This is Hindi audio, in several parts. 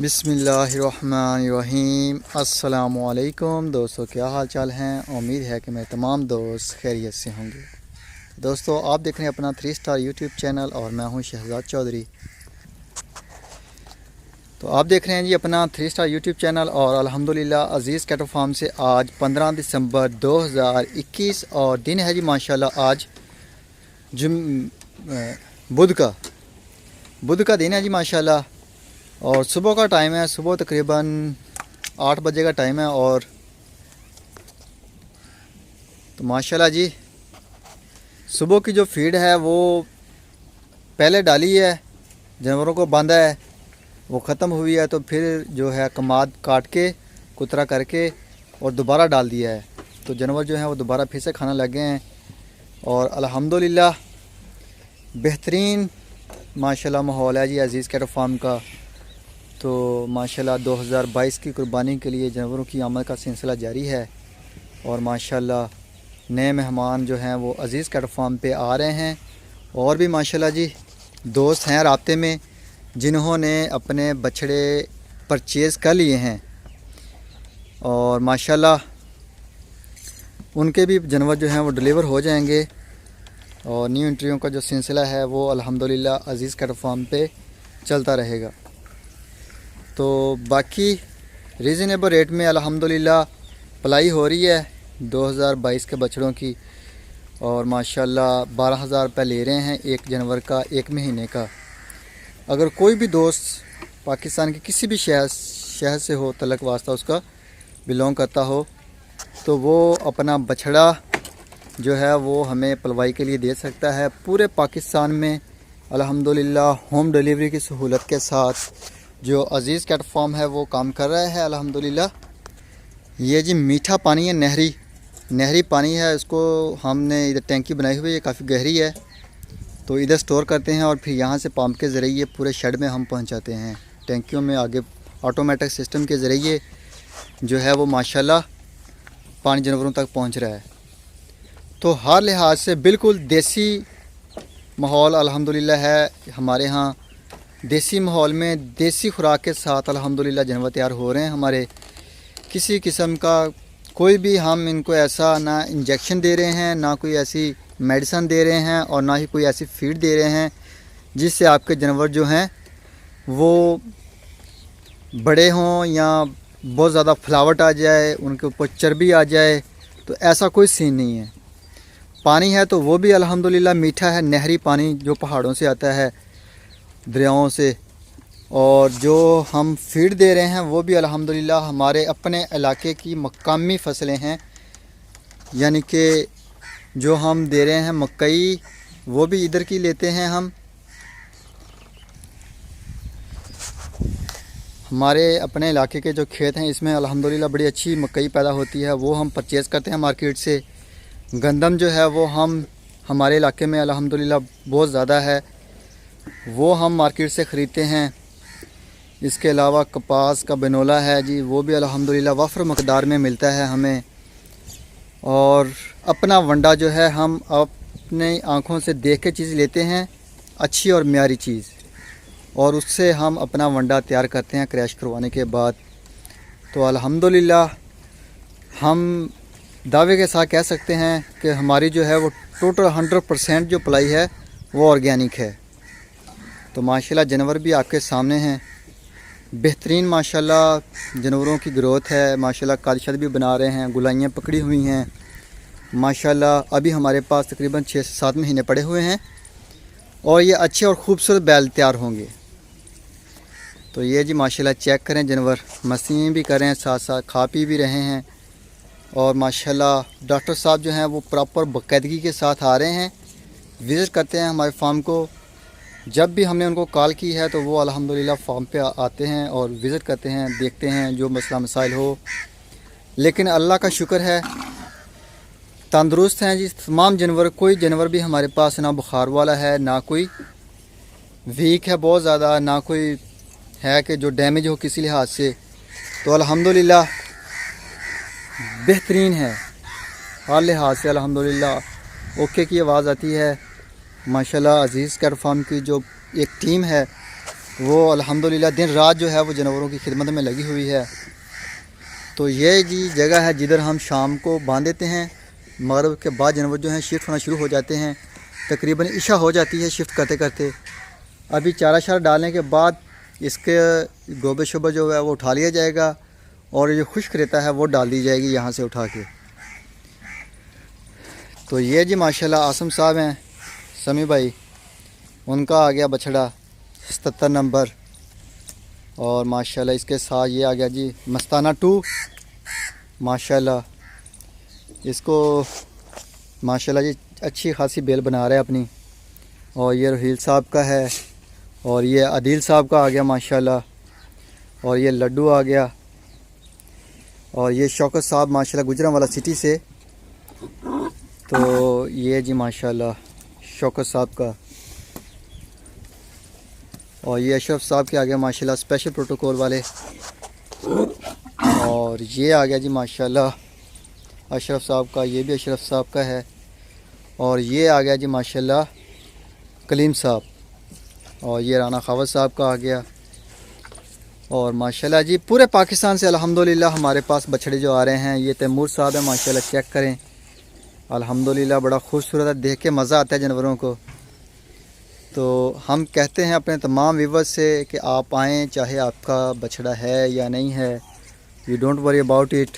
बिस्मिल्लाहिर्रहमानिर्रहीम। अस्सलामुअलैकुम दोस्तों, क्या हाल चाल हैं। उम्मीद है कि मेरे तमाम दोस्त खैरियत से होंगे। दोस्तों, आप देख रहे हैं अपना 3 स्टार यूट्यूब चैनल और मैं हूं शहजाद चौधरी। तो आप देख रहे हैं जी अपना 3 स्टार यूट्यूब चैनल और अल्हम्दुलिल्लाह अज़ीज़ कैटल फार्म से आज 15 दिसंबर 2021 और दिन है जी माशाल्लाह आज बुध का दिन है जी माशाल्लाह। और सुबह का टाइम है, सुबह तकरीबन 8 बजे का टाइम है। और तो माशाल्लाह जी सुबह की जो फीड है वो पहले डाली है, जानवरों को बांधा है, वो ख़त्म हुई है। तो फिर जो है कमाद काट के कुतरा करके और दोबारा डाल दिया है। तो जानवर जो हैं वो दोबारा फिर से खाना लगे हैं और अल्हम्दुलिल्लाह बेहतरीन माशाल्लाह माहौल है जी अज़ीज़ कैटल फार्म का। तो माशाल्लाह 2022 की कुर्बानी के लिए जानवरों की आमद का सिलसिला जारी है और माशाल्लाह नए मेहमान जो हैं वो अज़ीज़ कैटल फार्म पे आ रहे हैं। और भी माशाल्लाह जी दोस्त हैं राब्ते में जिन्होंने अपने बछड़े परचेज़ कर लिए हैं और माशाल्लाह उनके भी जानवर जो हैं वो डिलीवर हो जाएंगे। और न्यू एंट्रियों का जो सिलसिला है वो अल्हम्दुलिल्लाह अज़ीज़ कैटल फार्म पे चलता रहेगा। तो बाकी रीज़नेबल रेट में अल्हम्दुलिल्लाह पलाई हो रही है 2022 के बछड़ों की। और माशाल्लाह 12,000 रुपये ले रहे हैं एक जानवर का, एक महीने का। अगर कोई भी दोस्त पाकिस्तान के किसी भी शहर से हो, तलक वास्ता उसका बिलोंग करता हो, तो वो अपना बछड़ा जो है वो हमें पलवाई के लिए दे सकता है। पूरे पाकिस्तान में अल्हम्दुलिल्लाह होम डिलीवरी की सहूलत के साथ जो अज़ीज़ कैटल फार्म है वो काम कर रहा है अल्हम्दुलिल्लाह। ये जी मीठा पानी है, नहरी पानी है। इसको हमने इधर टैंकी बनाई हुई है, काफ़ी गहरी है। तो इधर स्टोर करते हैं और फिर यहाँ से पंप के ज़रिए पूरे शेड में हम पहुँचाते हैं। टैंकियों में आगे ऑटोमेटिक सिस्टम के ज़रिए जो है वो माशाल्लाह पानी जानवरों तक पहुँच रहा है। तो हर लिहाज से बिल्कुल देसी माहौल अल्हम्दुलिल्लाह है हमारे यहाँ। देसी माहौल में देसी खुराक के साथ अल्हम्दुलिल्लाह जानवर तैयार हो रहे हैं हमारे। किसी किस्म का कोई भी हम इनको ऐसा ना इंजेक्शन दे रहे हैं, ना कोई ऐसी मेडिसन दे रहे हैं और ना ही कोई ऐसी फीड दे रहे हैं जिससे आपके जानवर जो हैं वो बड़े हों या बहुत ज़्यादा फुलावट आ जाए, उनके ऊपर चर्बी आ जाए। तो ऐसा कोई सीन नहीं है। पानी है तो वो भी अल्हम्दुलिल्लाह मीठा है, नहरी पानी जो पहाड़ों से आता है, दरियाओं से। और जो हम फीड दे रहे हैं वो भी अल्हम्दुलिल्लाह हमारे अपने इलाके की मकामी फसलें हैं। यानी कि जो हम दे रहे हैं मकई वो भी इधर की लेते हैं हम। हमारे अपने इलाके के जो खेत हैं इसमें अल्हम्दुलिल्लाह बड़ी अच्छी मकई पैदा होती है, वो हम परचेज़ करते हैं मार्केट से। गंदम जो है वो हमारे इलाके में अल्हम्दुलिल्लाह बहुत ज़्यादा है, वो हम मार्केट से ख़रीदते हैं। इसके अलावा कपास का बिनोला है जी, वो भी अल्हम्दुलिल्लाह वफ़र मकदार में मिलता है हमें। और अपना वंडा जो है हम अपने आँखों से देख के चीज़ लेते हैं, अच्छी और म्यारी चीज़, और उससे हम अपना वंडा तैयार करते हैं क्रैश करवाने के बाद। तो अल्हम्दुलिल्लाह हम दावे के साथ कह सकते हैं कि हमारी जो है वो टोटल 100% जो पलाई है वो ऑर्गेनिक है। तो माशाल्लाह जानवर भी आपके सामने हैं, बेहतरीन माशाल्लाह जानवरों की ग्रोथ है। माशाल्लाह कादशत भी बना रहे हैं, गुलाइयाँ पकड़ी हुई हैं माशाल्लाह। अभी हमारे पास तकरीबन 6 से 7 महीने पड़े हुए हैं और ये अच्छे और ख़ूबसूरत बैल तैयार होंगे। तो ये जी माशाल्लाह चेक करें, जानवर मस्ती भी कर रहे हैं, साथ साथ खा पी भी रहे हैं। और माशाल्लाह डॉक्टर साहब जो हैं वो प्रॉपर बाकायदगी के साथ आ रहे हैं, विज़िट करते हैं हमारे फार्म को। जब भी हमने उनको कॉल की है तो वो अल्हम्दुलिल्लाह फार्म पे आते हैं और विज़िट करते हैं, देखते हैं जो मसला मसाइल हो। लेकिन अल्लाह का शुक्र है तंदुरुस्त हैं जी तमाम जानवर। कोई जानवर भी हमारे पास ना बुखार वाला है, ना कोई वीक है बहुत ज़्यादा, ना कोई है कि जो डैमेज हो किसी लिहाज से। तो अल्हम्दुलिल्लाह बेहतरीन है हर लिहाज से अल्हम्दुलिल्लाह। ओके की आवाज़ आती है माशाल्लाह। अज़ीज़ कैटल फार्म की जो एक टीम है वो अल्हम्दुलिल्लाह दिन रात जो है वो जानवरों की खिदमत में लगी हुई है। तो ये जी जगह है जिधर हम शाम को बांध देते हैं। मगरिब के बाद जानवर जो हैं शिफ्ट होना शुरू हो जाते हैं। तकरीबन इशा हो जाती है शिफ्ट करते करते। अभी चारा शारा डालने के बाद इसके गोबर शोबर जो है वो उठा लिया जाएगा और जो खुश्क रहता है वो डाल दी जाएगी यहाँ से उठा के। तो ये जी माशाल्लाह आसम साहब हैं समी भाई, उनका आ गया बछड़ा 77 नंबर। और माशाल्लाह इसके साथ ये आ गया जी मस्ताना 2। माशाल्लाह इसको माशाल्लाह जी अच्छी खासी बेल बना रहा है अपनी। और ये रोहील साहब का है और ये आदिल साहब का आ गया माशाल्लाह। और ये लड्डू आ गया और ये शौकत साहब माशाल्लाह गुजरांवाला सिटी से। तो ये जी माशाल्लाह शौकत साहब का। और ये अशरफ साहब के आ गया माशाल्लाह स्पेशल प्रोटोकॉल वाले। और ये आ गया जी माशाल्लाह अशरफ साहब का, ये भी अशरफ साहब का है। और ये आ गया जी माशाल्लाह कलीम साहब। और ये राना खावत साहब का आ गया। और माशाल्लाह जी पूरे पाकिस्तान से अल्हम्दुलिल्लाह हमारे पास बछड़े जो आ रहे हैं। ये तैमूर साहब है माशाल्लाह, चेक करें अल्हम्दुलिल्लाह बड़ा खूबसूरत है, देख के मज़ा आता है जानवरों को। तो हम कहते हैं अपने तमाम व्यूवर्स से कि आप आएँ, चाहे आपका बछड़ा है या नहीं है, you don't worry about it.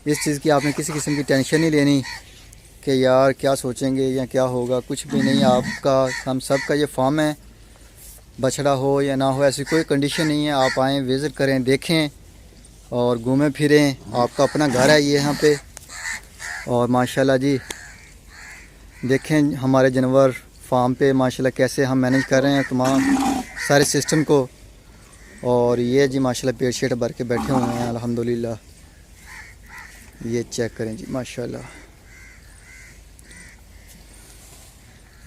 इस चीज़ की आपने किसी किस्म की टेंशन नहीं लेनी कि यार क्या सोचेंगे या क्या होगा, कुछ भी नहीं। आपका हम सब का ये फार्म है, बछड़ा हो या ना हो ऐसी कोई कंडीशन नहीं है। आप आएँ, विज़िट करें, देखें और घूमें फिरें। आपका अपना घर है ये यहाँ पे। और माशाल्लाह जी देखें हमारे जानवर फार्म पे माशाल्लाह कैसे हम मैनेज कर रहे हैं तमाम सारे सिस्टम को। और ये जी माशाल्लाह पेट शेट भर के बैठे हुए हैं अल्हम्दुलिल्लाह। ये चेक करें जी माशाल्लाह।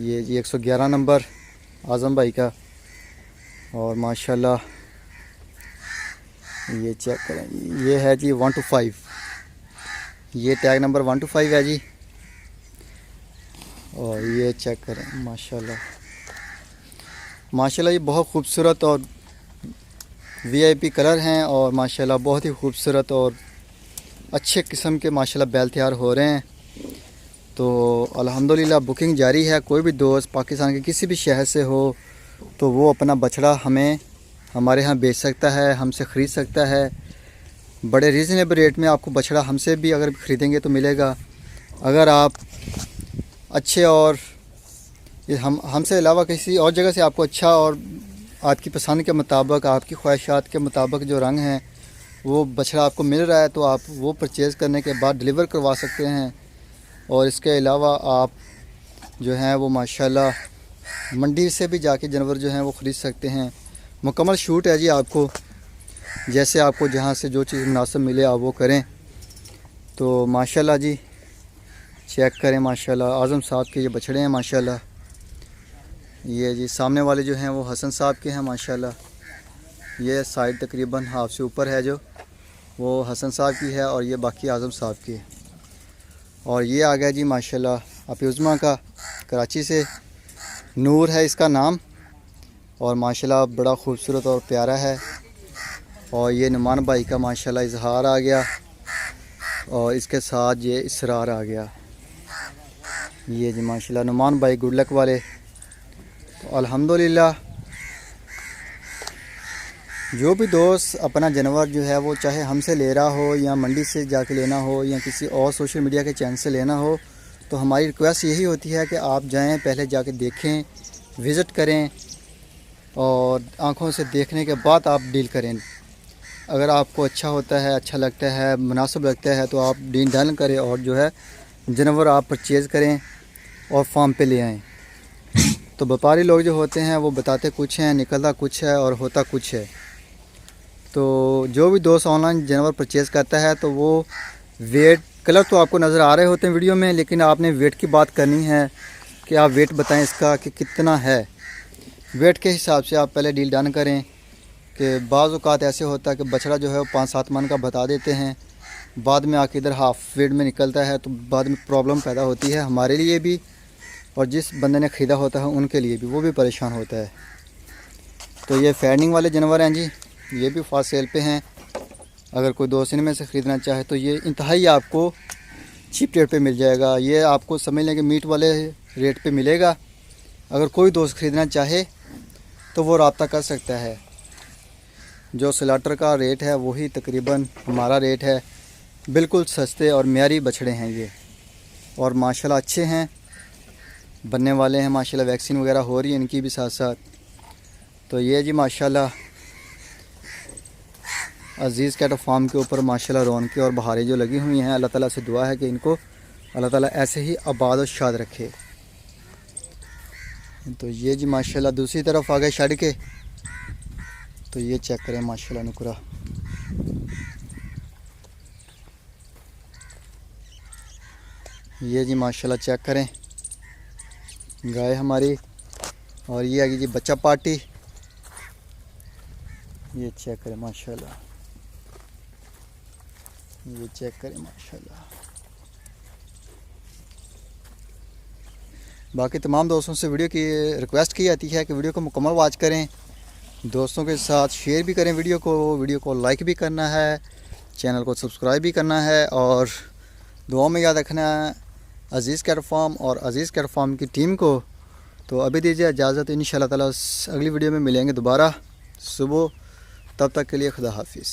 ये जी 111 नंबर आज़म भाई का। और माशाल्लाह ये चेक करें, ये है जी 1 to 5। ये टैग नंबर 1 to 5 है जी। और ये चेक करें माशाल्लाह माशाल्लाह ये बहुत खूबसूरत और वीआईपी कलर हैं। और माशाल्लाह बहुत ही खूबसूरत और अच्छे किस्म के माशाल्लाह बैल तैयार हो रहे हैं। तो अल्हम्दुलिल्लाह बुकिंग जारी है। कोई भी दोस्त पाकिस्तान के किसी भी शहर से हो तो वो अपना बछड़ा हमें हमारे यहाँ बेच सकता है, हमसे ख़रीद सकता है। बड़े रीज़नेबल रेट में आपको बछड़ा हमसे भी अगर ख़रीदेंगे तो मिलेगा। अगर आप अच्छे और हमसे अलावा किसी और जगह से आपको अच्छा और आपकी पसंद के मुताबिक, आपकी ख्वाहिशात के मुताबिक जो रंग हैं वो बछड़ा आपको मिल रहा है तो आप वो परचेज़ करने के बाद डिलीवर करवा सकते हैं। और इसके अलावा आप जो हैं वो माशाल्लाह मंडी से भी जाके जानवर जो हैं वो ख़रीद सकते हैं। मुकम्मल शूट है जी आपको, जैसे आपको जहाँ से जो चीज़ मुनासिब मिले आप वो करें। तो माशाल्लाह जी चेक करें माशाल्लाह आज़म साहब के ये बछड़े हैं माशाल्लाह। ये जी सामने वाले जो हैं वो हसन साहब के हैं माशाल्लाह। ये साइड तकरीबन हाफ से ऊपर है जो वो हसन साहब की है और ये बाकी आज़म साहब की है। और ये आ गया जी माशाल्लाह अप्यूज़मा का, कराची से, नूर है इसका नाम। और माशाल्लाह बड़ा खूबसूरत और प्यारा है। और ये नुमान भाई का माशाल्लाह इजहार आ गया और इसके साथ ये इसरार आ गया। ये जी माशाल्लाह नुमान भाई गुड लक वाले। तो अल्हम्दुलिल्लाह जो भी दोस्त अपना जानवर जो है वो चाहे हमसे ले रहा हो या मंडी से जाके लेना हो या किसी और सोशल मीडिया के चैनल से लेना हो, तो हमारी रिक्वेस्ट यही होती है कि आप जाएं, पहले जाके देखें, विज़िट करें और आँखों से देखने के बाद आप डील करें। अगर आपको अच्छा होता है, अच्छा लगता है, मुनासिब लगता है तो आप डील डन करें और जो है जानवर आप परचेज़ करें और फार्म पे ले आएँ। तो व्यापारी लोग जो होते हैं वो बताते कुछ हैं, निकलता कुछ है और होता कुछ है। तो जो भी दोस्त ऑनलाइन जानवर परचेज़ करता है तो वो वेट, कलर तो आपको नज़र आ रहे होते हैं वीडियो में, लेकिन आपने वेट की बात करनी है कि आप वेट बताएं इसका कि कितना है। वेट के हिसाब से आप पहले डील डन करें कि बाज़ औक़ात ऐसे होता है कि बछड़ा जो है वो 5-7 मन का बता देते हैं, बाद में आके इधर हाफ वेट में निकलता है तो बाद में प्रॉब्लम पैदा होती है हमारे लिए भी और जिस बंदे ने ख़रीदा होता है उनके लिए भी, वो भी परेशान होता है। तो ये फैडनिंग वाले जानवर हैं जी, ये भी फास्ट सेल पे हैं। अगर कोई दोस्त इनमें से ख़रीदना चाहे तो ये इंतहाई आपको चीप रेट पे मिल जाएगा। ये आपको समझ लें कि मीट वाले रेट पे मिलेगा। अगर कोई दोस्त ख़रीदना चाहे तो वो रब्ता कर सकता है। जो स्लाटर का रेट है वही तकरीबन हमारा रेट है। बिल्कुल सस्ते और म्यारी बछड़े हैं ये, और माशाल्लाह अच्छे हैं, बनने वाले हैं माशाल्लाह। वैक्सीन वगैरह हो रही है इनकी भी साथ साथ। तो ये जी माशाल्लाह अज़ीज़ कैटल फार्म के ऊपर माशाल्लाह रौनकें और बहारें जो लगी हुई हैं। अल्लाह ताला से दुआ है कि इनको अल्लाह ताला ऐसे ही आबाद और शाद रखे। तो ये जी माशाल्लाह दूसरी तरफ आ गए शेड के। तो ये चेक करें माशाल्लाह नुकरा, ये जी माशाल्लाह चेक करें गाय हमारी। और ये आ गई जी बच्चा पार्टी, ये चेक करें माशाल्लाह, ये चेक करें माशाल्लाह। बाकी तमाम दोस्तों से वीडियो की रिक्वेस्ट की जाती है कि वीडियो को मुकम्मल वॉच करें, दोस्तों के साथ शेयर भी करें वीडियो को लाइक भी करना है, चैनल को सब्सक्राइब भी करना है। और दुआ में याद रखना है अज़ीज़ कैटल फार्म और अज़ीज़ कैटल फार्म की टीम को। तो अभी दीजिए इजाज़त, इंशाअल्लाह ताला अगली वीडियो में मिलेंगे दोबारा सुबह। तब तक के लिए खुदा हाफिज़।